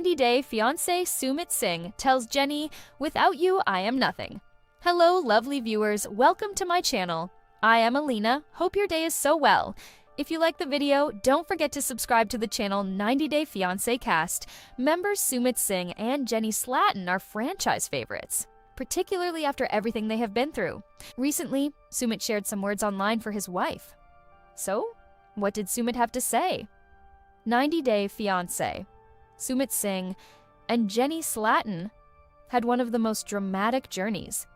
90-day fiancé Sumit Singh tells Jenny, "Without you, I am nothing." Hello, lovely viewers. Welcome to my channel. I am Alina. Hope your day is so well. If you like the video, don't forget to subscribe to the channel 90-Day Fiancé cast. Members Sumit Singh and Jenny Slatten are franchise favorites, particularly after everything they have been through. Recently, Sumit shared some words online for his wife. So, what did Sumit have to say? 90-Day Fiancé. Sumit Singh and Jenny Slatten had one of the most dramatic journeys.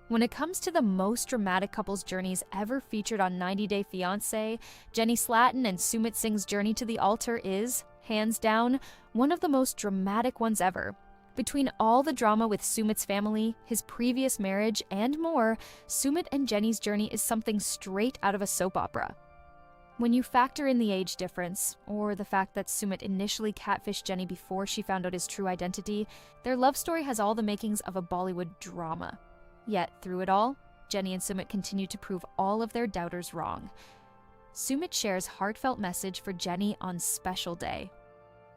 When it comes to the most dramatic couples' journeys ever featured on 90-Day Fiancé, Jenny Slatten and Sumit Singh's journey to the altar is, hands down, one of the most dramatic ones ever. Between all the drama with Sumit's family, his previous marriage, and more, Sumit and Jenny's journey is something straight out of a soap opera. When you factor in the age difference, or the fact that Sumit initially catfished Jenny before she found out his true identity, their love story has all the makings of a Bollywood drama. Yet, through it all, Jenny and Sumit continue to prove all of their doubters wrong. Sumit shares heartfelt message for Jenny on special day.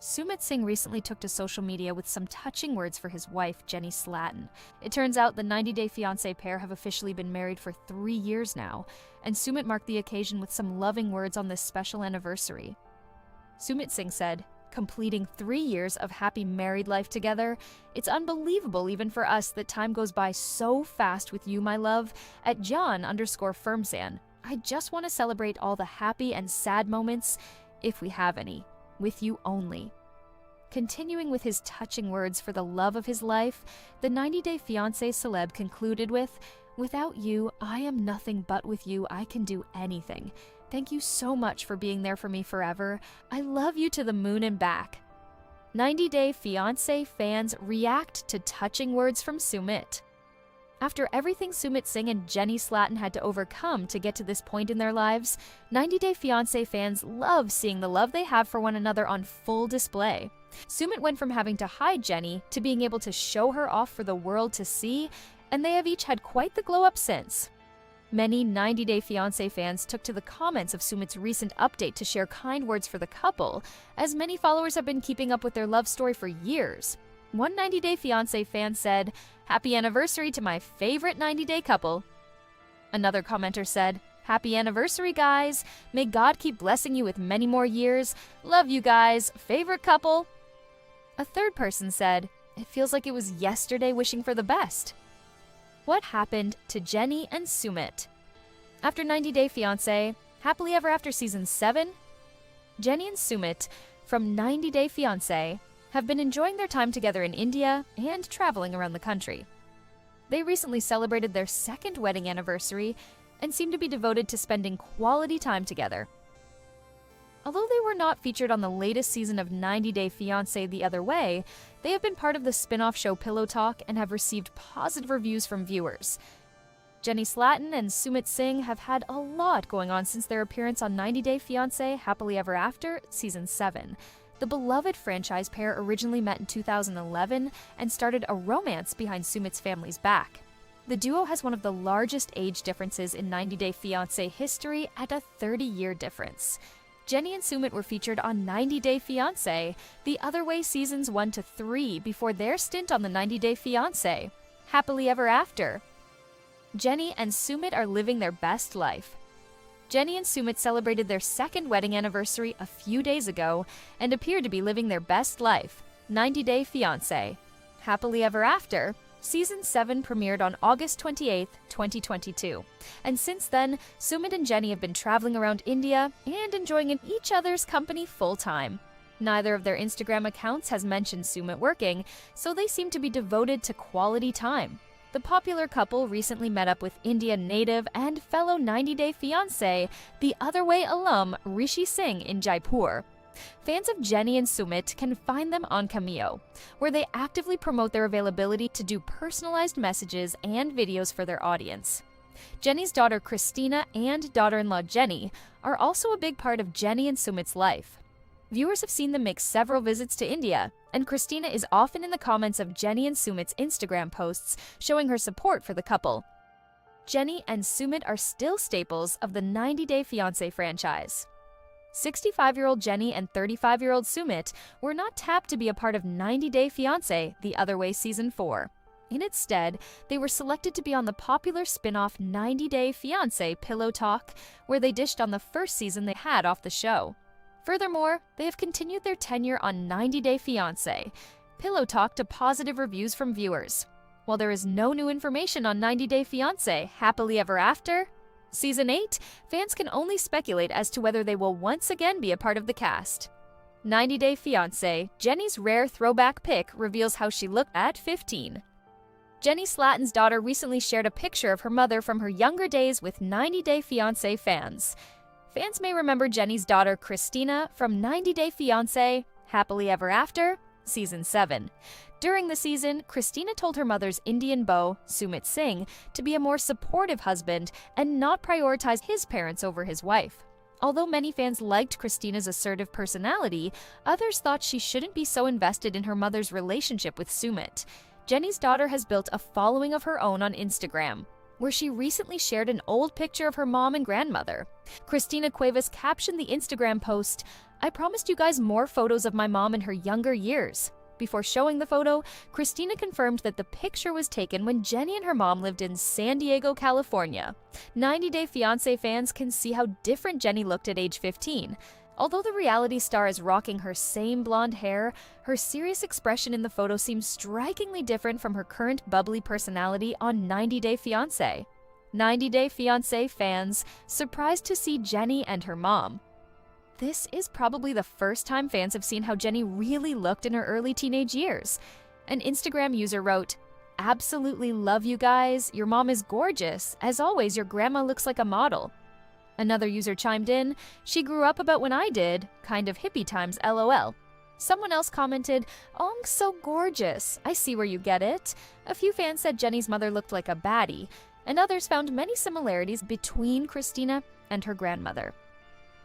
Sumit Singh recently took to social media with some touching words for his wife, Jenny Slatten. It turns out the 90-Day Fiancé pair have officially been married for 3 years now, and Sumit marked the occasion with some loving words on this special anniversary. Sumit Singh said, "Completing 3 years of happy married life together, it's unbelievable even for us that time goes by so fast with you, my love, at John_Firmsan. I just want to celebrate all the happy and sad moments, if we have any, with you only." Continuing with his touching words for the love of his life, the 90-Day Fiancé celeb concluded with, "Without you, I am nothing, but with you, I can do anything. Thank you so much for being there for me forever. I love you to the moon and back." 90-Day Fiancé fans react to touching words from Sumit. After everything Sumit Singh and Jenny Slatten had to overcome to get to this point in their lives, 90-Day Fiancé fans love seeing the love they have for one another on full display. Sumit went from having to hide Jenny to being able to show her off for the world to see, and they have each had quite the glow-up since. Many 90-Day Fiancé fans took to the comments of Sumit's recent update to share kind words for the couple, as many followers have been keeping up with their love story for years. One 90-Day Fiancé fan said, "Happy anniversary to my favorite 90-day couple." Another commenter said, "Happy anniversary, guys. May God keep blessing you with many more years. Love you guys. Favorite couple." A third person said, "It feels like it was yesterday wishing for the best." What happened to Jenny and Sumit? After 90-Day Fiancé, Happily Ever After Season 7, Jenny and Sumit from 90-Day Fiancé have been enjoying their time together in India and traveling around the country. They recently celebrated their second wedding anniversary and seem to be devoted to spending quality time together. Although they were not featured on the latest season of 90-Day Fiancé The Other Way, they have been part of the spin-off show Pillow Talk and have received positive reviews from viewers. Jenny Slatten and Sumit Singh have had a lot going on since their appearance on 90-Day Fiancé Happily Ever After Season 7. The beloved franchise pair originally met in 2011 and started a romance behind Sumit's family's back. The duo has one of the largest age differences in 90-Day Fiancé history at a 30-year difference. Jenny and Sumit were featured on 90-Day Fiancé The Other Way Seasons 1 to 3 before their stint on the 90-Day Fiancé Happily Ever After. Jenny and Sumit are living their best life. Jenny and Sumit celebrated their second wedding anniversary a few days ago and appear to be living their best life. 90-Day Fiancé Happily Ever After Season 7 premiered on August 28, 2022. And since then, Sumit and Jenny have been traveling around India and enjoying each other's company full-time. Neither of their Instagram accounts has mentioned Sumit working, so they seem to be devoted to quality time. The popular couple recently met up with India native and fellow 90-Day Fiancé The Other Way alum Rishi Singh in Jaipur. Fans of Jenny and Sumit can find them on Cameo, where they actively promote their availability to do personalized messages and videos for their audience. Jenny's daughter Christina and daughter-in-law Jenny are also a big part of Jenny and Sumit's life. Viewers have seen them make several visits to India, and Christina is often in the comments of Jenny and Sumit's Instagram posts showing her support for the couple. Jenny and Sumit are still staples of the 90-Day Fiancé franchise. 65-year-old Jenny and 35-year-old Sumit were not tapped to be a part of 90 Day Fiancé, The Other Way Season 4. In its stead, they were selected to be on the popular spin-off 90 Day Fiancé Pillow Talk, where they dished on the first season they had off the show. Furthermore, they have continued their tenure on 90 Day Fiancé Pillow Talk to positive reviews from viewers. While there is no new information on 90 Day Fiancé Happily Ever After Season 8, fans can only speculate as to whether they will once again be a part of the cast. 90 Day Fiancé, Jenny's rare throwback pic reveals how she looked at 15. Jenny Slatten's daughter recently shared a picture of her mother from her younger days with 90 Day Fiancé fans. Fans may remember Jenny's daughter Christina from 90 Day Fiancé Happily Ever After Season 7. During the season, Christina told her mother's Indian beau, Sumit Singh, to be a more supportive husband and not prioritize his parents over his wife. Although many fans liked Christina's assertive personality, others thought she shouldn't be so invested in her mother's relationship with Sumit. Jenny's daughter has built a following of her own on Instagram, where she recently shared an old picture of her mom and grandmother. Christina Cuevas captioned the Instagram post, "I promised you guys more photos of my mom in her younger years." Before showing the photo, Christina confirmed that the picture was taken when Jenny and her mom lived in San Diego, California. 90 Day Fiancé fans can see how different Jenny looked at age 15. Although the reality star is rocking her same blonde hair, her serious expression in the photo seems strikingly different from her current bubbly personality on 90 Day Fiancé. 90 Day Fiancé fans surprised to see Jenny and her mom. This is probably the first time fans have seen how Jenny really looked in her early teenage years. An Instagram user wrote, "Absolutely love you guys. Your mom is gorgeous. As always, your grandma looks like a model." Another user chimed in, "She grew up about when I did. Kind of hippie times, lol." Someone else commented, "Oh, so gorgeous. I see where you get it." A few fans said Jenny's mother looked like a baddie, and others found many similarities between Christina and her grandmother.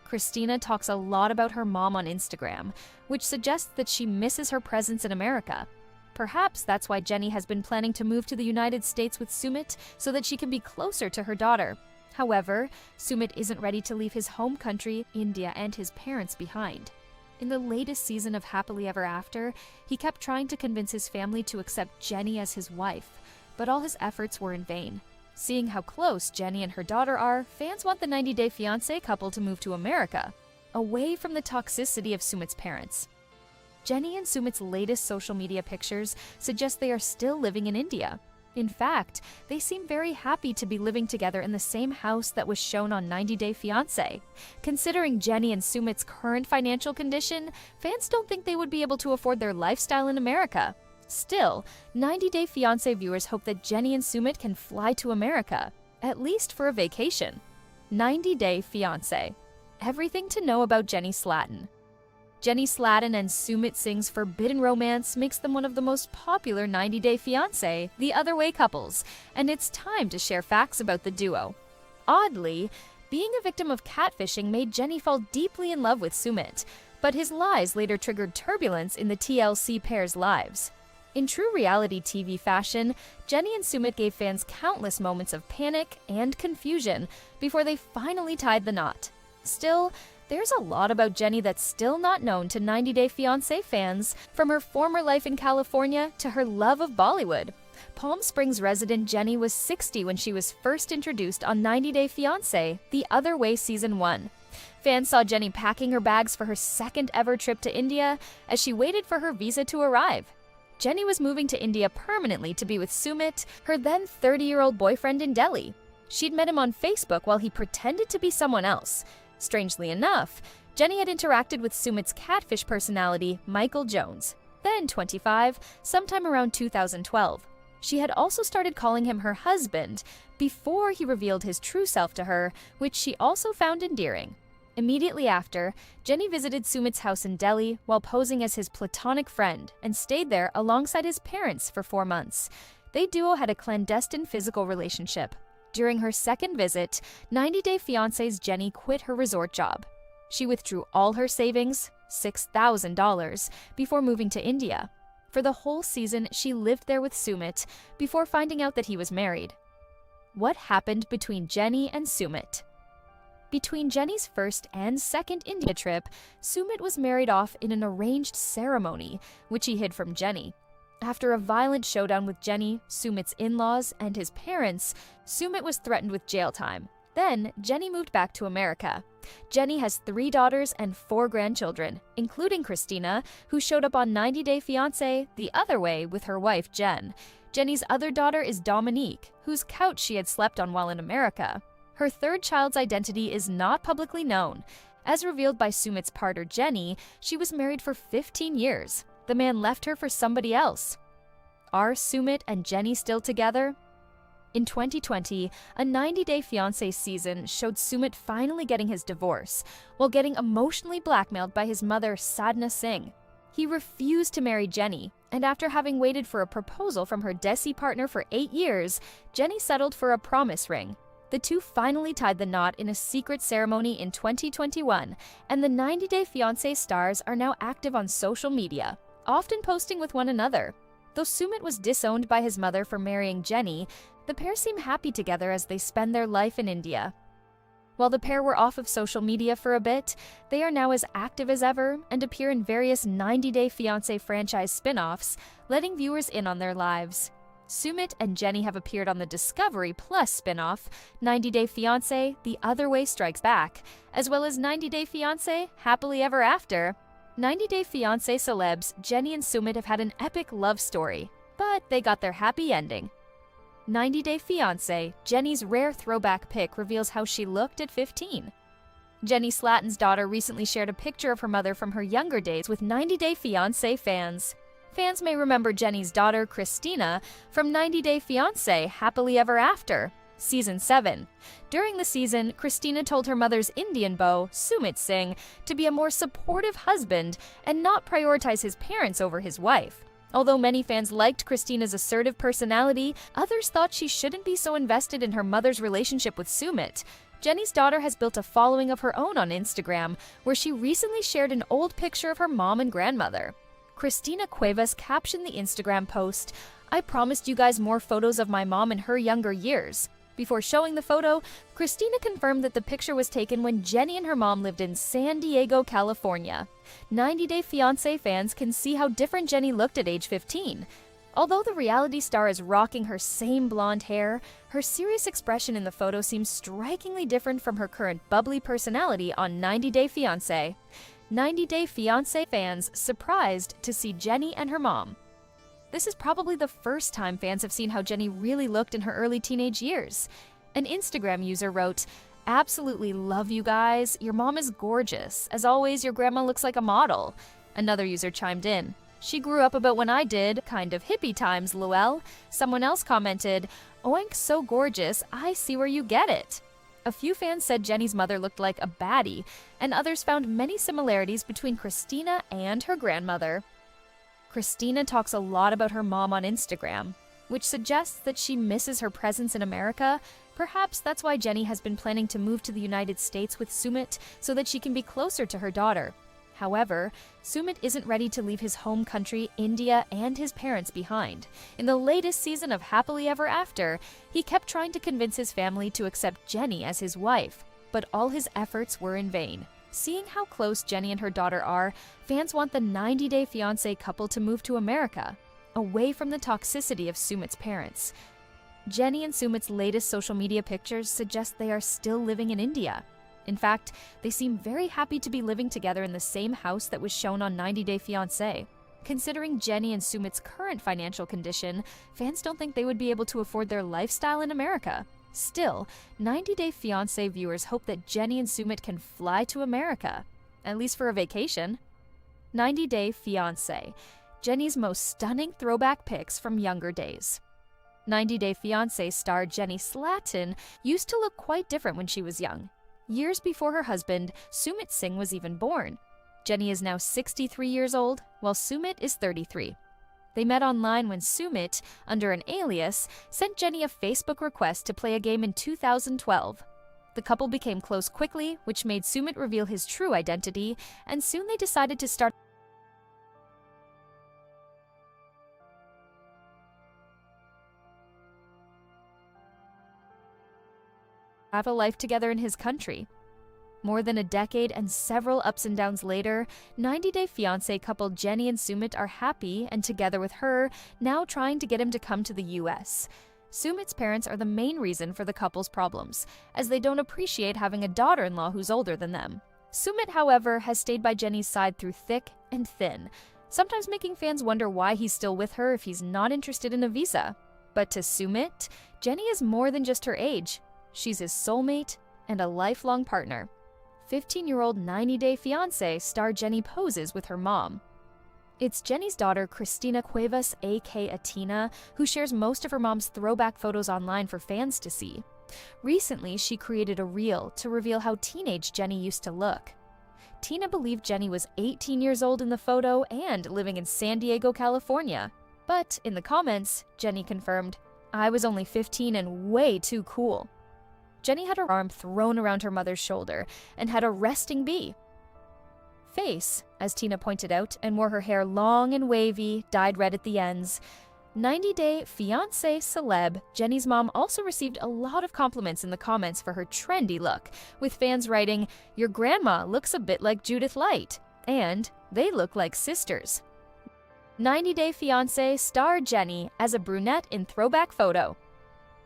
Christina talks a lot about her mom on Instagram, which suggests that she misses her presence in America. Perhaps that's why Jenny has been planning to move to the United States with Sumit so that she can be closer to her daughter. However, Sumit isn't ready to leave his home country, India, and his parents behind. In the latest season of Happily Ever After, he kept trying to convince his family to accept Jenny as his wife, but all his efforts were in vain. Seeing how close Jenny and her daughter are, fans want the 90 Day Fiancé couple to move to America, away from the toxicity of Sumit's parents. Jenny and Sumit's latest social media pictures suggest they are still living in India. In fact, they seem very happy to be living together in the same house that was shown on 90 Day Fiancé. Considering Jenny and Sumit's current financial condition, fans don't think they would be able to afford their lifestyle in America. Still, 90 Day Fiancé viewers hope that Jenny and Sumit can fly to America, at least for a vacation. 90 Day Fiancé. Everything to know about Jenny Slatten. Jenny Slatten and Sumit Singh's forbidden romance makes them one of the most popular 90 Day Fiancé, The Other Way couples, and it's time to share facts about the duo. Oddly, being a victim of catfishing made Jenny fall deeply in love with Sumit, but his lies later triggered turbulence in the TLC pair's lives. In true reality TV fashion, Jenny and Sumit gave fans countless moments of panic and confusion before they finally tied the knot. Still, there's a lot about Jenny that's still not known to 90 Day Fiancé fans, from her former life in California to her love of Bollywood. Palm Springs resident Jenny was 60 when she was first introduced on 90 Day Fiancé, The Other Way Season 1. Fans saw Jenny packing her bags for her second ever trip to India as she waited for her visa to arrive. Jenny was moving to India permanently to be with Sumit, her then 30-year-old boyfriend in Delhi. She'd met him on Facebook while he pretended to be someone else. Strangely enough, Jenny had interacted with Sumit's catfish personality, Michael Jones, then 25, sometime around 2012. She had also started calling him her husband before he revealed his true self to her, which she also found endearing. Immediately after, Jenny visited Sumit's house in Delhi while posing as his platonic friend and stayed there alongside his parents for 4 months. They duo had a clandestine physical relationship. During her second visit, 90 Day Fiancé's Jenny quit her resort job. She withdrew all her savings, $6,000, before moving to India. For the whole season, she lived there with Sumit before finding out that he was married. What happened between Jenny and Sumit? Between Jenny's first and second India trip, Sumit was married off in an arranged ceremony, which he hid from Jenny. After a violent showdown with Jenny, Sumit's in-laws, and his parents, Sumit was threatened with jail time. Then, Jenny moved back to America. Jenny has 3 daughters and 4 grandchildren, including Christina, who showed up on 90 Day Fiancé the other way with her wife, Jen. Jenny's other daughter is Dominique, whose couch she had slept on while in America. Her third child's identity is not publicly known. As revealed by Sumit's partner, Jenny, she was married for 15 years. The man left her for somebody else. Are Sumit and Jenny still together? In 2020, a 90 Day Fiancé season showed Sumit finally getting his divorce, while getting emotionally blackmailed by his mother, Sadhna Singh. He refused to marry Jenny, and after having waited for a proposal from her Desi partner for 8 years, Jenny settled for a promise ring. The two finally tied the knot in a secret ceremony in 2021, and the 90 Day Fiancé stars are now active on social media, often posting with one another. Though Sumit was disowned by his mother for marrying Jenny, the pair seem happy together as they spend their life in India. While the pair were off of social media for a bit, they are now as active as ever and appear in various 90 Day Fiancé franchise spin-offs, letting viewers in on their lives. Sumit and Jenny have appeared on the Discovery Plus spin-off, 90 Day Fiancé The Other Way Strikes Back, as well as 90 Day Fiancé Happily Ever After. 90 Day Fiancé celebs Jenny and Sumit have had an epic love story, but they got their happy ending. 90 Day Fiancé, Jenny's rare throwback pic reveals how she looked at 15. Jenny Slatten's daughter recently shared a picture of her mother from her younger days with 90 Day Fiancé fans. Fans may remember Jenny's daughter, Christina, from 90 Day Fiancé Happily Ever After, Season 7. During the season, Christina told her mother's Indian beau, Sumit Singh, to be a more supportive husband and not prioritize his parents over his wife. Although many fans liked Christina's assertive personality, others thought she shouldn't be so invested in her mother's relationship with Sumit. Jenny's daughter has built a following of her own on Instagram, where she recently shared an old picture of her mom and grandmother. Cristina Cuevas captioned the Instagram post, "I promised you guys more photos of my mom in her younger years." Before showing the photo, Cristina confirmed that the picture was taken when Jenny and her mom lived in San Diego, California. 90 Day Fiancé fans can see how different Jenny looked at age 15. Although the reality star is rocking her same blonde hair, her serious expression in the photo seems strikingly different from her current bubbly personality on 90 Day Fiancé. 90 Day Fiancé fans surprised to see Jenny and her mom. This is probably the first time fans have seen how Jenny really looked in her early teenage years. An Instagram user wrote, "Absolutely love you guys. Your mom is gorgeous. As always, your grandma looks like a model." Another user chimed in, "She grew up about when I did, kind of hippie times, lol." Someone else commented, "Oink, so gorgeous. I see where you get it." A few fans said Jenny's mother looked like a baddie, and others found many similarities between Christina and her grandmother. Christina talks a lot about her mom on Instagram, which suggests that she misses her presence in America. Perhaps that's why Jenny has been planning to move to the United States with Sumit so that she can be closer to her daughter. However, Sumit isn't ready to leave his home country, India, and his parents behind. In the latest season of Happily Ever After, he kept trying to convince his family to accept Jenny as his wife, but all his efforts were in vain. Seeing how close Jenny and her daughter are, fans want the 90 Day Fiancé couple to move to America, away from the toxicity of Sumit's parents. Jenny and Sumit's latest social media pictures suggest they are still living in India. In fact, they seem very happy to be living together in the same house that was shown on 90 Day Fiancé. Considering Jenny and Sumit's current financial condition, fans don't think they would be able to afford their lifestyle in America. Still, 90 Day Fiancé viewers hope that Jenny and Sumit can fly to America, at least for a vacation. 90 Day Fiancé, Jenny's most stunning throwback pics from younger days. 90 Day Fiancé star Jenny Slatten used to look quite different when she was young. Years before her husband, Sumit Singh, was even born. Jenny is now 63 years old, while Sumit is 33. They met online when Sumit, under an alias, sent Jenny a Facebook request to play a game in 2012. The couple became close quickly, which made Sumit reveal his true identity, and soon they decided to start have a life together in his country. More than a decade and several ups and downs later, 90 Day Fiancé couple Jenny and Sumit are happy and together with her, now trying to get him to come to the US. Sumit's parents are the main reason for the couple's problems, as they don't appreciate having a daughter-in-law who's older than them. Sumit, however, has stayed by Jenny's side through thick and thin, sometimes making fans wonder why he's still with her if he's not interested in a visa. But to Sumit, Jenny is more than just her age. She's his soulmate and a lifelong partner. 15-year-old 90 Day Fiancé star Jenny poses with her mom. It's Jenny's daughter, Cristina Cuevas, aka Atina, who shares most of her mom's throwback photos online for fans to see. Recently, she created a reel to reveal how teenage Jenny used to look. Tina believed Jenny was 18 years old in the photo and living in San Diego, California. But in the comments, Jenny confirmed, "I was only 15 and way too cool." Jenny had her arm thrown around her mother's shoulder and had a resting bee face, as Tina pointed out, and wore her hair long and wavy, dyed red at the ends. 90 Day Fiancé celeb Jenny's mom also received a lot of compliments in the comments for her trendy look, with fans writing, "Your grandma looks a bit like Judith Light," and "They look like sisters." 90 Day Fiancé star Jenny as a brunette in throwback photo.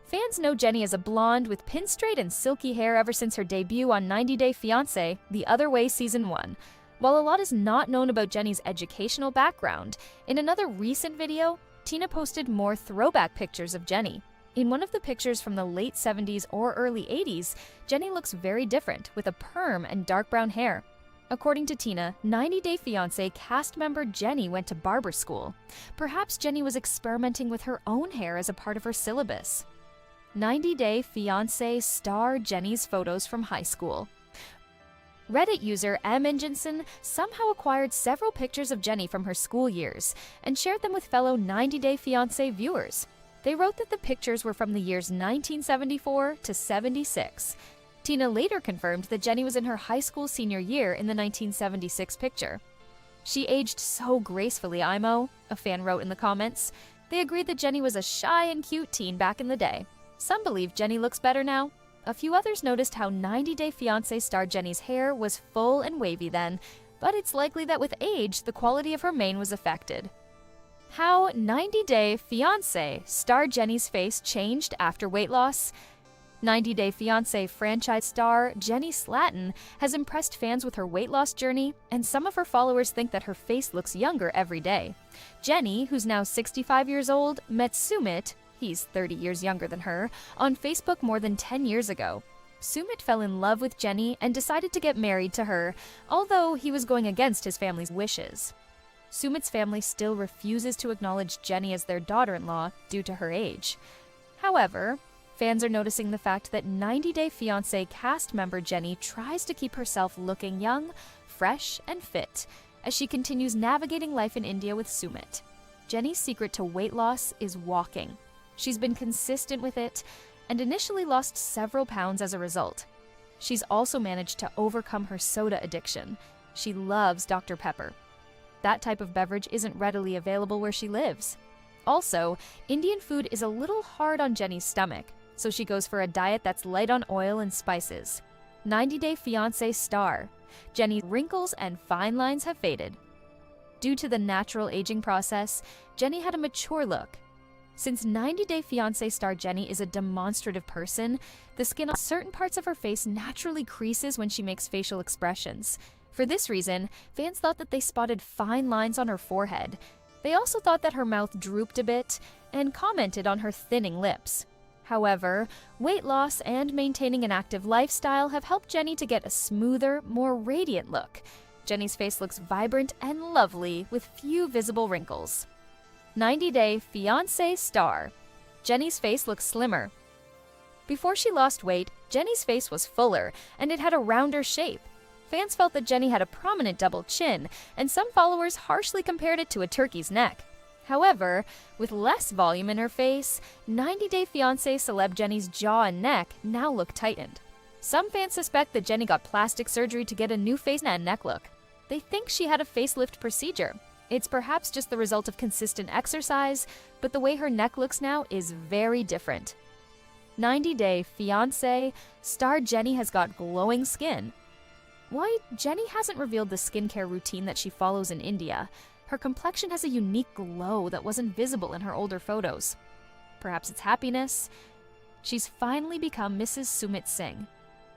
Fans know Jenny as a blonde with pin-straight and silky hair ever since her debut on 90 Day Fiancé, The Other Way Season 1. While a lot is not known about Jenny's educational background, in another recent video, Tina posted more throwback pictures of Jenny. In one of the pictures from the late 70s or early 80s, Jenny looks very different, with a perm and dark brown hair. According to Tina, 90 Day Fiancé cast member Jenny went to barber school. Perhaps Jenny was experimenting with her own hair as a part of her syllabus. 90 Day Fiancé star Jenny's photos from high school. Reddit user M. Ingenson somehow acquired several pictures of Jenny from her school years and shared them with fellow 90 Day Fiancé viewers. They wrote that the pictures were from the years 1974 to 76. Tina later confirmed that Jenny was in her high school senior year in the 1976 picture. "She aged so gracefully, Imo," a fan wrote in the comments. They agreed that Jenny was a shy and cute teen back in the day. Some believe Jenny looks better now. A few others noticed how 90 Day Fiancé star Jenny's hair was full and wavy then, but it's likely that with age, the quality of her mane was affected. How 90 Day Fiancé star Jenny's face changed after weight loss. 90 Day Fiancé franchise star Jenny Slatten has impressed fans with her weight loss journey, and some of her followers think that her face looks younger every day. Jenny, who's now 65 years old, met Sumit, he's 30 years younger than her, on Facebook more than 10 years ago. Sumit fell in love with Jenny and decided to get married to her, although he was going against his family's wishes. Sumit's family still refuses to acknowledge Jenny as their daughter-in-law due to her age. However, fans are noticing the fact that 90 Day Fiancé cast member Jenny tries to keep herself looking young, fresh, and fit as she continues navigating life in India with Sumit. Jenny's secret to weight loss is walking. She's been consistent with it and initially lost several pounds as a result. She's also managed to overcome her soda addiction. She loves Dr. Pepper. That type of beverage isn't readily available where she lives. Also, Indian food is a little hard on Jenny's stomach, so she goes for a diet that's light on oil and spices. 90 Day Fiancé star. Jenny's wrinkles and fine lines have faded. Due to the natural aging process, Jenny had a mature look. Since 90 Day Fiancé star Jenny is a demonstrative person, the skin on certain parts of her face naturally creases when she makes facial expressions. For this reason, fans thought that they spotted fine lines on her forehead. They also thought that her mouth drooped a bit and commented on her thinning lips. However, weight loss and maintaining an active lifestyle have helped Jenny to get a smoother, more radiant look. Jenny's face looks vibrant and lovely with few visible wrinkles. 90 Day Fiancé star. Jenny's face looks slimmer. Before she lost weight, Jenny's face was fuller and it had a rounder shape. Fans felt that Jenny had a prominent double chin, and some followers harshly compared it to a turkey's neck. However, with less volume in her face, 90 Day Fiancé celeb Jenny's jaw and neck now look tightened. Some fans suspect that Jenny got plastic surgery to get a new face and neck look. They think she had a facelift procedure. It's perhaps just the result of consistent exercise, but the way her neck looks now is very different. 90 Day Fiancé star Jenny has got glowing skin. Why, Jenny hasn't revealed the skincare routine that she follows in India. Her complexion has a unique glow that wasn't visible in her older photos. Perhaps it's happiness. She's finally become Mrs. Sumit Singh.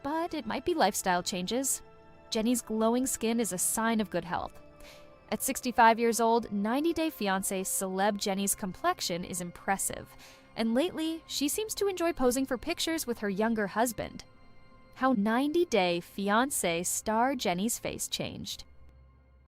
But it might be lifestyle changes. Jenny's glowing skin is a sign of good health. At 65 years old, 90-day fiancé celeb Jenny's complexion is impressive. And lately, she seems to enjoy posing for pictures with her younger husband. How 90-day fiancé star Jenny's face changed.